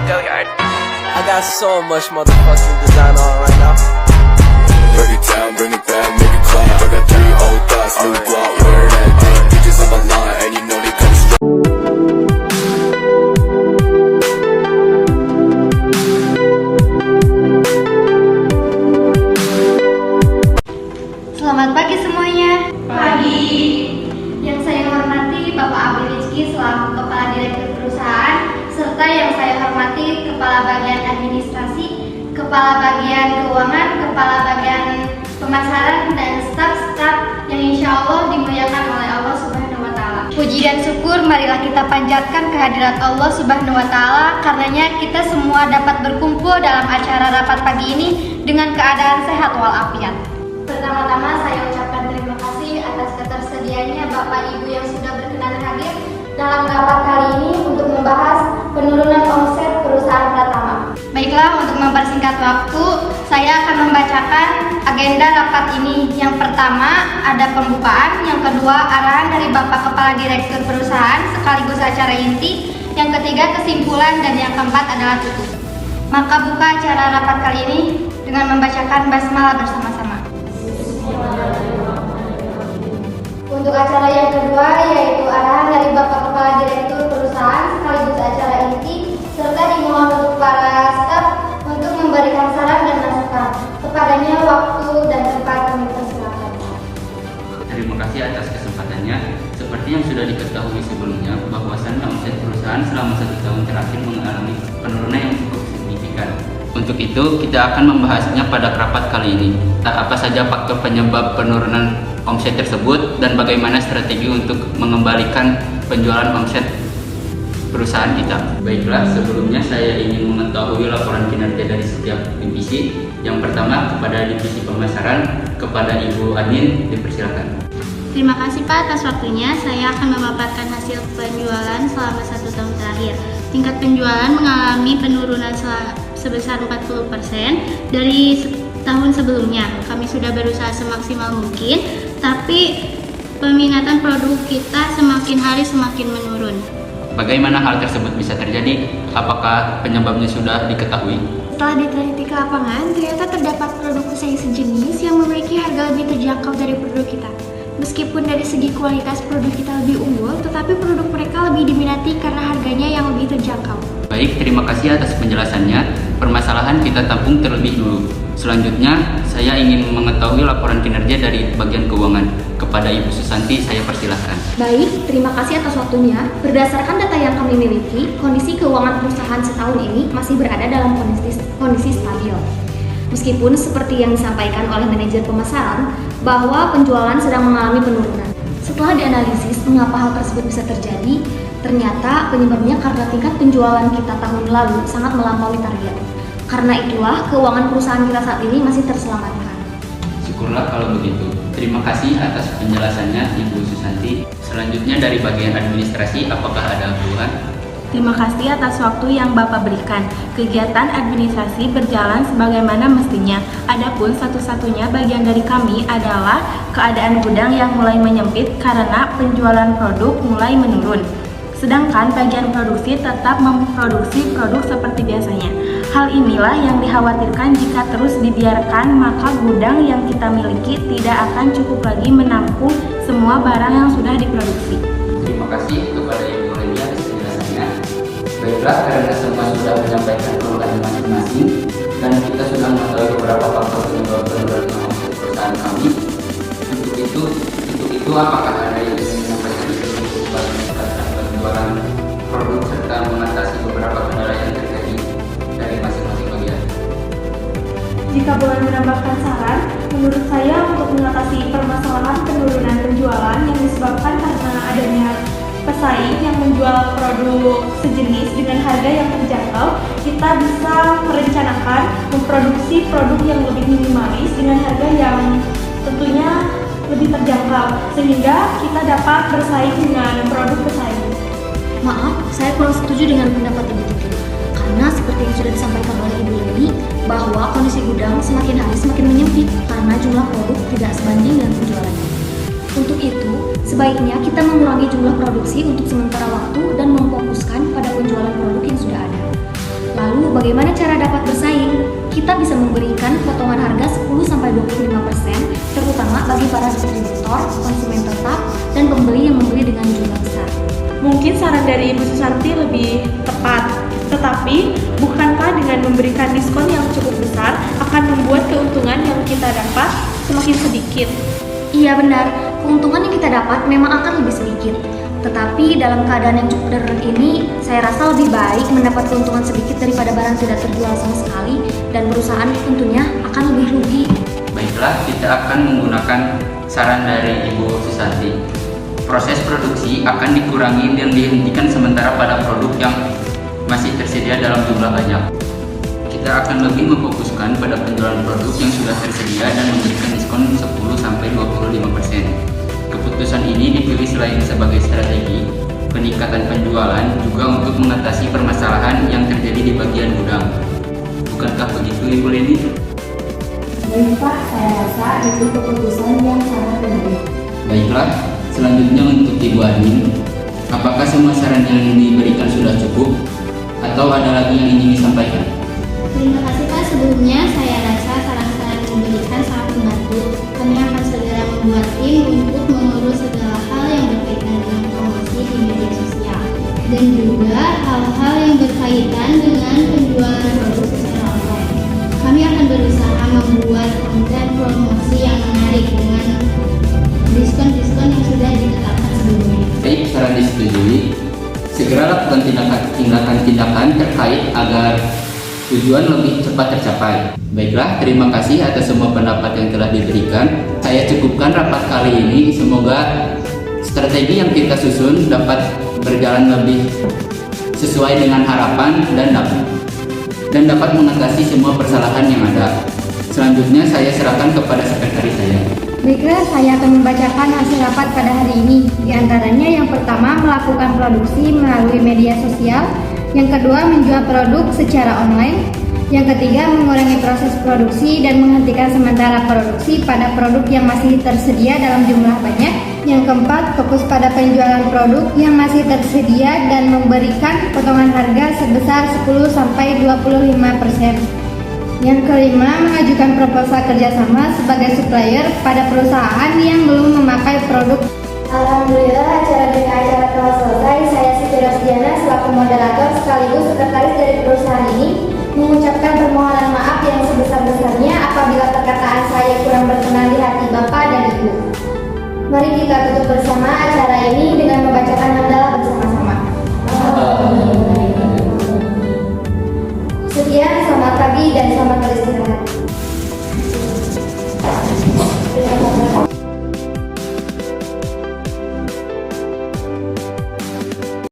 I got so much motherfucking design on right now. Break it down, bring it back, make it clap. I got 3 old thoughts, new guap, where that thing. Bitches on my line, and you know they come straight. Selamat pagi semuanya. Pagi. Yang saya hormati Bapak Abdul Rizky selaku Kepala Direktur Perusahaan, serta yang saya hormati Kepala Bagian Administrasi, Kepala Bagian Keuangan, Kepala Bagian Pemasaran, dan staf-staf yang insya Allah dimuliakan oleh Allah Subhanahu wa Ta'ala. Puji dan syukur marilah kita panjatkan kehadirat Allah Subhanahu wa Ta'ala, karenanya kita semua dapat berkumpul dalam acara rapat pagi ini dengan keadaan sehat walafiat. Pertama-tama saya ucapkan terima kasih atas ketersediaannya Bapak Ibu yang sudah berkenan hadir dalam rapat kali ini untuk membahas penurunan omset perusahaan Pratama. Baiklah, untuk mempersingkat waktu, saya akan membacakan agenda rapat ini. Yang pertama ada pembukaan, yang kedua arahan dari Bapak Kepala Direktur Perusahaan sekaligus acara inti, yang ketiga kesimpulan, dan yang keempat adalah tutup. Maka buka acara rapat kali ini dengan membacakan basmalah bersama-sama. Untuk acara yang kedua yaitu arahan dari Bapak Kepala Direktur Perusahaan sekaligus acara inti, serta dimohon untuk para staf untuk memberikan saran dan masukan. Kepadanya waktu dan tempat kami persilakan. Terima kasih atas kesempatannya. Seperti yang sudah diketahui sebelumnya, bahwasannya omset perusahaan selama 1 tahun terakhir mengalami penurunan yang cukup signifikan. Untuk itu, kita akan membahasnya pada rapat kali ini. Apa saja faktor penyebab penurunan omset tersebut dan bagaimana strategi untuk mengembalikan penjualan omset perusahaan kita. Baiklah, sebelumnya saya ingin mengetahui laporan kinerja dari setiap divisi. Yang pertama kepada divisi pemasaran, kepada Ibu Adin, dipersilakan. Terima kasih Pak atas waktunya. Saya akan memaparkan hasil penjualan selama 1 tahun terakhir. Tingkat penjualan mengalami penurunan sebesar 40% dari tahun sebelumnya. Kami sudah berusaha semaksimal mungkin, tapi peminatan produk kita semakin hari semakin menurun. Bagaimana hal tersebut bisa terjadi? Apakah penyebabnya sudah diketahui? Setelah diteliti ke lapangan, ternyata terdapat produk pesaing sejenis yang memiliki harga lebih terjangkau dari produk kita. Meskipun dari segi kualitas produk kita lebih unggul, tetapi produk mereka lebih diminati karena harganya yang lebih terjangkau. Baik, terima kasih atas penjelasannya. Permasalahan kita tampung terlebih dulu. Selanjutnya, saya ingin mengetahui laporan kinerja dari bagian keuangan. Kepada Ibu Susanti, saya persilahkan. Baik, terima kasih atas waktunya. Berdasarkan data yang kami miliki, kondisi keuangan perusahaan setahun ini masih berada dalam kondisi stabil. Meskipun seperti yang disampaikan oleh manajer pemasaran, bahwa penjualan sedang mengalami penurunan. Setelah dianalisis mengapa hal tersebut bisa terjadi, ternyata penyebabnya karena tingkat penjualan kita tahun lalu sangat melampaui target. Karena itulah keuangan perusahaan kita saat ini masih terselamatkan. Syukurlah kalau begitu. Terima kasih atas penjelasannya Ibu Susanti. Selanjutnya dari bagian administrasi, apakah ada keluhan? Terima kasih atas waktu yang Bapak berikan. Kegiatan administrasi berjalan sebagaimana mestinya. Adapun satu-satunya bagian dari kami adalah keadaan gudang yang mulai menyempit karena penjualan produk mulai menurun. Sedangkan bagian produksi tetap memproduksi produk seperti biasanya. Hal inilah yang dikhawatirkan jika terus dibiarkan, maka gudang yang kita miliki tidak akan cukup lagi menampung semua barang yang sudah diproduksi. Terima kasih kepada Ibu Lenia atas penjelasannya. Baiklah, karena semua sudah menyampaikan keluhannya masing-masing dan kita sudah mengetahui beberapa faktor penyebab penurunan omset perusahaan kami. Untuk itu apakah ada yang ingin menyampaikan penjualan produk serta mengatasi beberapa kendala yang terjadi dari masing-masing bagian? Jika boleh menambahkan saran, menurut saya untuk mengatasi permasalahan penurunan penjualan yang disebabkan karena adanya pesaing yang menjual produk sejenis dengan harga yang terjangkau, kita bisa merencanakan memproduksi produk yang lebih minimalis dengan harga yang tentunya lebih terjangkau, sehingga kita dapat bersaing dengan produk pesaing. Maaf, saya kurang setuju dengan pendapat Ibu Titin. Karena seperti yang sudah disampaikan oleh Ibu Leni, bahwa kondisi gudang semakin hari semakin menyempit karena jumlah produk tidak sebanding dengan penjualannya. Untuk itu, sebaiknya kita mengurangi jumlah produksi untuk sementara waktu dan memfokuskan pada penjualan produk yang sudah ada. bagaimana cara dapat bersaing? Kita bisa memberikan potongan harga 10-25%, terutama bagi para distributor, konsumen tetap, dan pembeli yang membeli dengan jumlah besar. Mungkin saran dari Ibu Susarti lebih tepat, tetapi bukankah dengan memberikan diskon yang cukup besar akan membuat keuntungan yang kita dapat semakin sedikit? Iya benar, keuntungan yang kita dapat memang akan lebih sedikit. Tetapi dalam keadaan yang cukup darurat ini, saya rasa lebih baik mendapat keuntungan sedikit daripada barang tidak terjual sama sekali dan perusahaan tentunya akan lebih rugi. Baiklah, kita akan menggunakan saran dari Ibu Susanti. Proses produksi akan dikurangi dan dihentikan sementara pada produk yang masih tersedia dalam jumlah banyak. Kita akan lebih memfokuskan pada penjualan produk yang sudah tersedia dan memberikan diskon 10-25%. Keputusan ini dipilih selain sebagai strategi peningkatan penjualan juga untuk mengatasi permasalahan yang terjadi di bagian gudang. Bukankah begitu, Ibu Leni? Baik Pak, saya rasa itu keputusan yang sangat baik. Baiklah, selanjutnya untuk Ibu Admin, apakah semua saran yang diberikan sudah cukup atau ada lagi yang ingin disampaikan? Terima kasih Pak. Sebelumnya saya rasa saran-saran yang diberikan sangat membantu. Kami akan segera membuat tim untuk mengurus segala hal yang berkaitan dengan promosi di media sosial dan juga hal-hal yang berkaitan dengan penjualan produk secara online. Kami akan berusaha membuat konten promosi yang menarik dengan diskon-diskon yang sudah ditetapkan sebelumnya. Baik, saran disetujui. Segera lakukan tindakan-tindakan terkait agar tujuan lebih cepat tercapai. Baiklah, terima kasih atas semua pendapat yang telah diberikan. Saya cukupkan rapat kali ini. Semoga strategi yang kita susun dapat berjalan lebih sesuai dengan harapan dan dapat mengatasi semua persalahan yang ada. Selanjutnya saya serahkan kepada sekretaris saya. Baiklah, saya akan membacakan hasil rapat pada hari ini. Di antaranya yang pertama melakukan produksi melalui media sosial, yang kedua menjual produk secara online, yang ketiga mengurangi proses produksi dan menghentikan sementara produksi pada produk yang masih tersedia dalam jumlah banyak, yang keempat fokus pada penjualan produk yang masih tersedia dan memberikan potongan harga sebesar 10-25%. Yang kelima, mengajukan proposal kerjasama sebagai supplier pada perusahaan yang belum memakai produk. Alhamdulillah, acara demi acara telah selesai. Saya Siti Rosdiana selaku moderator sekaligus sekretaris dari perusahaan ini mengucapkan permohonan maaf yang sebesar-besarnya apabila perkataan saya kurang berkenan di hati Bapak dan Ibu. Mari kita tutup bersama acara ini dengan membacakan hamdalah bersama-sama. Sekian, selamat pagi dan selamat beristirahat.